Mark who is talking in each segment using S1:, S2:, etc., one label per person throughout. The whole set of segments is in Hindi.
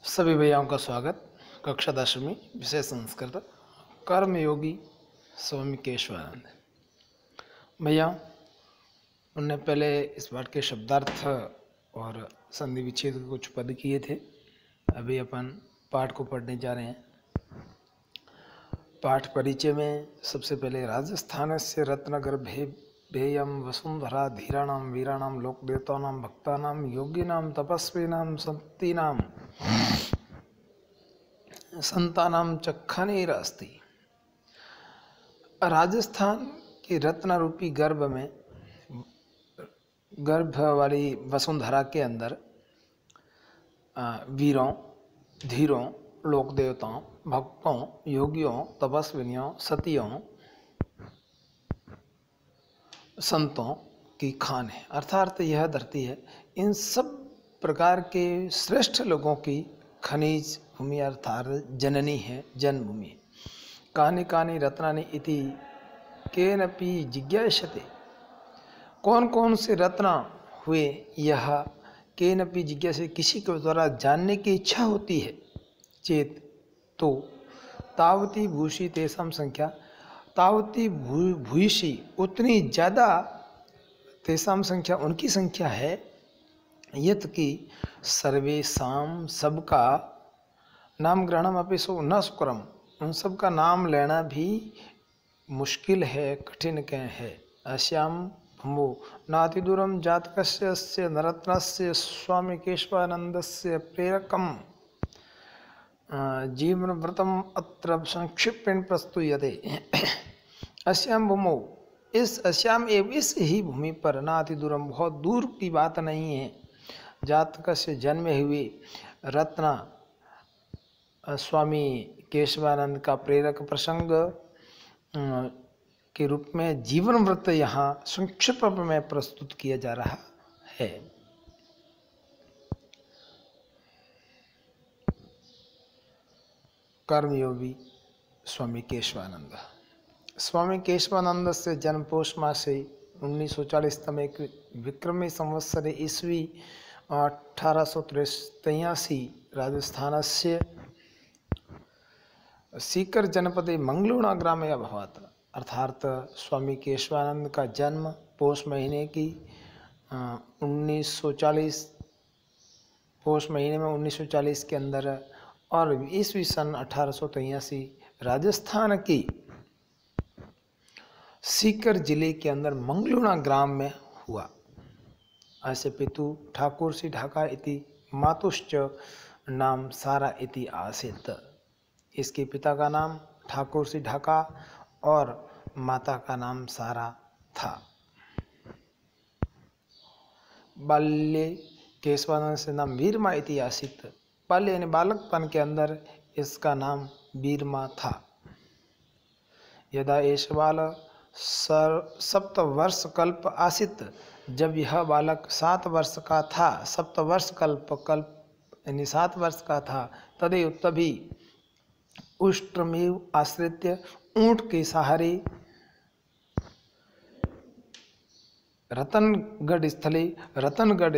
S1: सभी भैयाओं का स्वागत। कक्षा 10वीं विषय संस्कृत कर्मयोगी स्वामी केशवानंद। भैया उनने पहले इस पाठ के शब्दार्थ और संधि विच्छेद के कुछ पद किए थे। अभी अपन पाठ को पढ़ने जा रहे हैं। पाठ परिचय में सबसे पहले राजस्थान से रत्नगर्भे भेयम वसुंधरा धीराणाम वीराणाम लोकदेवतानाम भक्तानाम योगिनाम तपस्विनाम संतीनाम संतानाम चखनेर अस्ति। राजस्थान के रत्न रूपी गर्भ वाली वसुंधरा के अंदर वीरों, धीरों, लोक देवताओं, भक्तों, योगियों, तपस्विनियों, सतियों, संतों की खान है। अर्थात यह धरती है इन सब प्रकार के श्रेष्ठ लोगों की खनिज भूमि अर्थात जननी है, जन्मभूमि। कानि कानि रत्नानि इति केनपि जिज्ञास्यते। कौन कौन से रत्न हुए यह केनपि जिज्ञासे किसी के द्वारा जानने की इच्छा होती है चेत तो तावती भूषी तेषां संख्या तावती भूयसी उतनी ज़्यादा तेषां संख्या उनकी संख्या है यत कि सर्वेषां सबका नाम ग्रहणम अपि न सुकरम। उन सब का नाम लेना भी मुश्किल है, कठिन के है। अस्याम भूमो नातिदूरम जातकस्य अस्य नरत्नस्य स्वामी केशवानंदस्य प्रेरकम जीवन व्रतम अत्र संक्षिप्तेन प्रस्तुयते। अस्याम भूमो इस अस्याम एवं इस ही भूमि पर नातिदूरम बहुत दूर की बात नहीं है जातक से जन्मे हुए रत्न स्वामी केशवानंद का प्रेरक प्रसंग के रूप में जीवन व्रत यहाँ संक्षिप्त में प्रस्तुत किया जा रहा है। कर्मयोगी स्वामी केशवानंद। स्वामी केशवानंद से जन्म पौष मासे 1940 तमे विक्रमी संवत्सरे ईस्वी 1883 राजस्थान से सीकर जनपदे मंगलूणा ग्रामे अभवत्। अर्थात स्वामी केशवानंद का जन्म पौष महीने की 1940 पौष महीने में 1940 के अंदर और ईस्वी सन 1883 राजस्थान की सीकर जिले के अंदर मंगलूणा ग्राम में हुआ। ऐसे पितु ठाकुर सी ढाका इति मातुश्च नाम सारा इति आसीत। इसके पिता का नाम ठाकुर सी ढाका और माता का नाम सारा था। बाल्ये केशवानंद से नाम वीरमा इति आसीत। बाल्य यानी बालकपन के अंदर इसका नाम वीरमा था। यदा एष बाल सप्तवर्ष कल्प आसीत। जब यह बालक 7 वर्ष का था, सप्तवर्ष कल्प यानी 7 वर्ष का था, तदेव तभी उष्ट्रमेव आश्रित्य ऊंट के सहारे रतनगढ़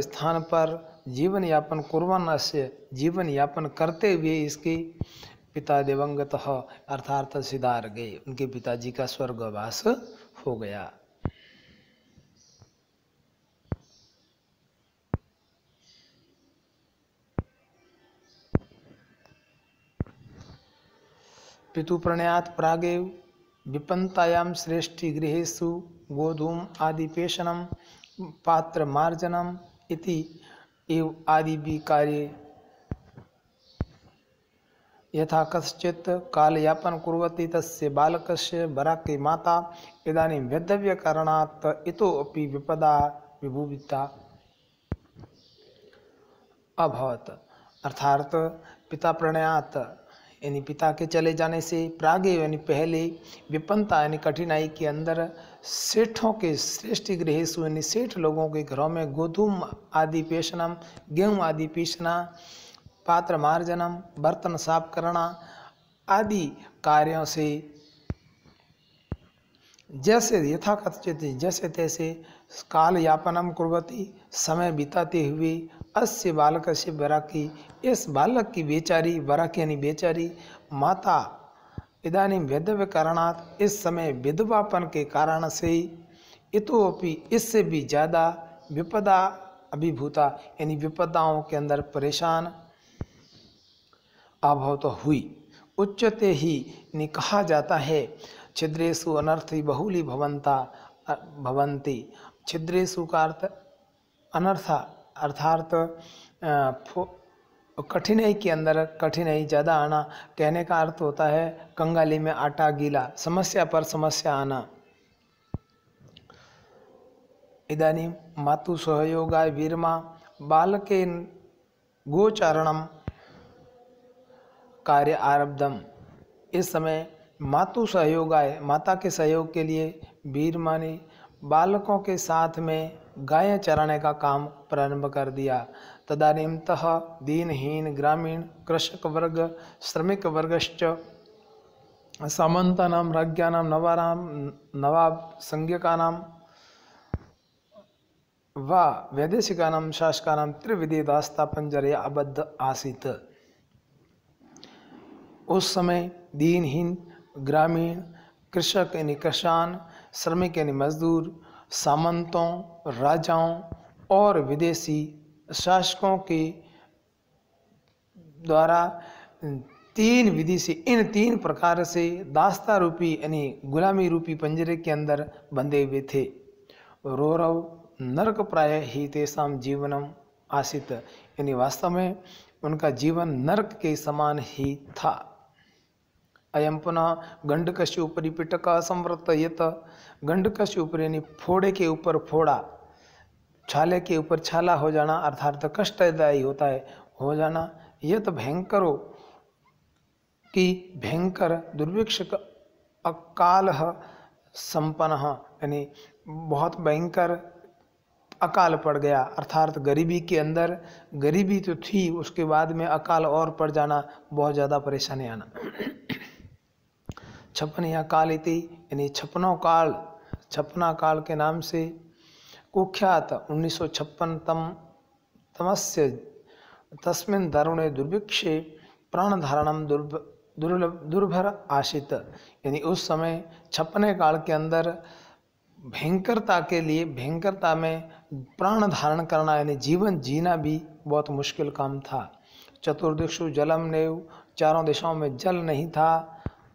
S1: स्थान पर जीवन यापन कुर्वन् से जीवन यापन करते हुए इसके पिता दिवंगत अर्थात सिधार गए। उनके पिताजी का स्वर्गवास हो गया। पितु प्रणयात प्रागेव विपन्तायां श्रेष्ठी गृहेषु गोधूम आदि पेषणम पात्र मार्जनम इति एव आदि भी कार्य यथा कश्चित् कालयापन कुर्वती तस्य बालकस्य बराके माता इदानीं वैधव्य कारणात् इतोपि विपदा विभूता अभवत्। अर्थात पिता प्रणयात यानी पिता के चले जाने से प्रागे यानी पहले विपन्नता यानी कठिनाई के अंदर सेठों के श्रेष्ठ गृहेषु यानी सेठ लोगों के घरों में गोधूम आदि पेषणम गेहूँ आदि पीसना पात्र मार्जनम बर्तन साफ करना आदि कार्यों से जैसे यथाकथित जैसे तैसे काल यापनम कुर्वती समय बिताते हुए अस्य बालक से बराकी, इस बालक की बेचारी, बराकी यानी बेचारी माता, इदानीं विधव कारणात्, इस समय विधवापन के कारण से, इतोपि इससे भी ज़्यादा विपदा अभिभूता यानी विपदाओं के अंदर परेशान अभवत हुई। उच्चते ही ने कहा जाता है छिद्रेषु अनर्थी बहुली भवंती। छिद्रेषु का अर्थ अनर्थ अर्थात कठिनाई के अंदर कठिनाई ज़्यादा आना। कहने का अर्थ होता है कंगाली में आटा गीला, समस्या पर समस्या आना। इदानीं मातु सहयोगाय वीरमा बालके गोचारणम कार्य आरब्धम। इस समय मातु सहयोगाय, माता के सहयोग के लिए वीरमा ने बालकों के साथ में गायें चराने का काम प्रारंभ कर दिया। तदानीन्तः दीनहीन ग्रामीण कृषक वर्ग श्रमिक वर्गश्च सामन्तानां राज्ञानां नवाब संज्ञकानां व वैदेशिकानां शासकानां त्रिविधि दास्ता पंजरे आबद्ध आसीत्। उस समय दीनहीन ग्रामीण कृषक यानी किसान, श्रमिक यानी मजदूर, सामंतों, राजाओं और विदेशी शासकों के द्वारा तीन विधि से, इन तीन प्रकार से दास्ता रूपी यानी गुलामी रूपी पंजरे के अंदर बंधे हुए थे। रौरव नरक प्राय ही तेसाम जीवनम आसित, यानी वास्तव में उनका जीवन नरक के समान ही था। अयम पुनः गंडकस्य ऊपरी पिटक संवर्तयत, गंडकस्य ऊपर यानी फोड़े के ऊपर फोड़ा, छाले के ऊपर छाला हो जाना अर्थात कष्टदायी होता है हो जाना। यह तो भयंकरो कि भयंकर दुर्भिक्ष अकाल संपन्न, यानी बहुत भयंकर अकाल पड़ गया अर्थात गरीबी के अंदर, गरीबी तो थी उसके बाद में अकाल और पड़ जाना, बहुत ज़्यादा परेशानी आना। छपनिया काल इति यानी छपनों काल, छपना काल के नाम से कुख्यात 1956 तमस्य तस्मिन् दारुणे दुर्भिक्षे प्राणधारणम दुर्भर आशित, यानी उस समय छपने काल के अंदर भयंकरता के लिए, भयंकरता में प्राण धारण करना यानी जीवन जीना भी बहुत मुश्किल काम था। चतुर्दिक्षु जलम नेव, चारों दिशाओं में जल नहीं था।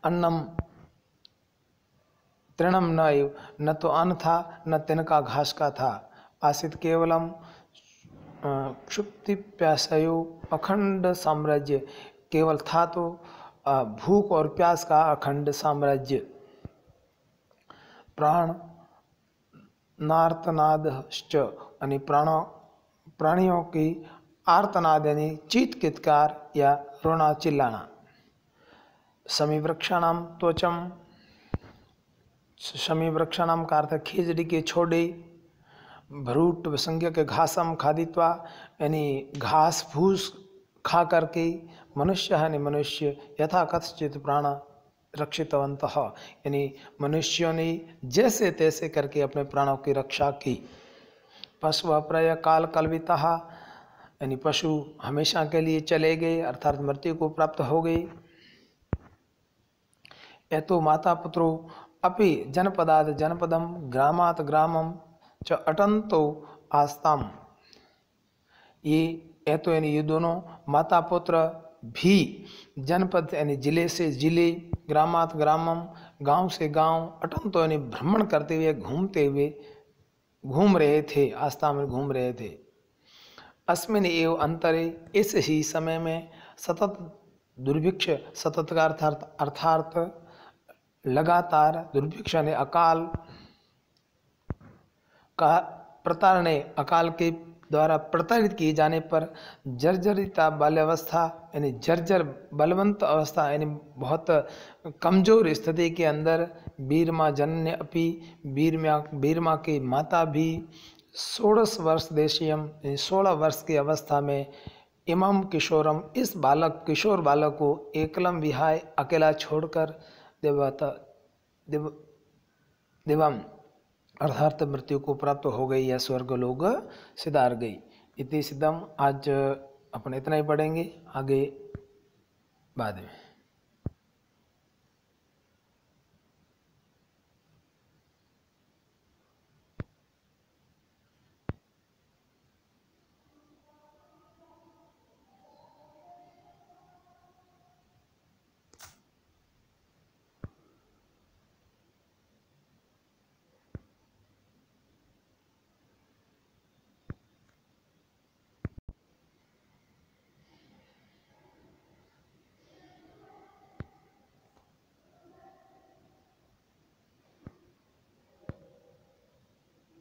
S1: अन्नम तृणम न तो अन्न था न तिनका घास का था। आसित केवलम क्षुप्ति प्यासयो अखंड साम्राज्य, केवल था तो भूख और प्यास का अखंड साम्राज्य। प्राण नार्तनादश्च यानी प्राणियों की आर्तनाद यानी चीत कितकार या रोना चिल्लाना। समी वृक्षाणाम त्वचम, शमी वृक्षाणाम का अर्थ खिजड़ी के छोड़े, भरूट विसंज्ञ के घासम खादित्वा यानी घास फूस खा करके, मनुष्य यानी मनुष्य यथा कथचित प्राण रक्षितवंतः, यानी मनुष्यों ने जैसे तैसे करके अपने प्राणों की रक्षा की। पशु प्रय काल कल्विता यानी पशु हमेशा के लिए चले गए अर्थात मृत्यु को प्राप्त हो गए। एतो माता पुत्रो अपि जनपदात् जनपदम ग्रामात् ग्रामम च अटंतो आस्ताम। ये एतो यानी ये दोनों माता पुत्र भी जनपद यानी जिले से जिले, ग्रामात् ग्रामम गांव से गांव, अटंतो यानी भ्रमण करते हुए घूमते हुए घूम रहे थे, आस्था में घूम रहे थे। अस्मिन एव अंतरे इस ही समय में सतत दुर्भिक्ष, सतत का अर्थात लगातार, दुर्भिक्ष ने अकाल का प्रताड़ने, अकाल के द्वारा प्रताड़ित किए जाने पर जर्जरिता बाल्यावस्था यानी जर्जर बलवंत अवस्था यानी बहुत कमजोर स्थिति के अंदर वीरमा जनन्य अपि, वीरमा की माता भी 16 वर्ष देशीयम 16 वर्ष की अवस्था में इमम किशोरम इस बालक किशोर बालक को एकलम विहाय अकेला छोड़कर देवम अर्थात मृत्यु को प्राप्त हो गई या स्वर्ग लोग सिधार गई। इति सिद्धम। आज अपन इतना ही पढ़ेंगे, आगे बाद में।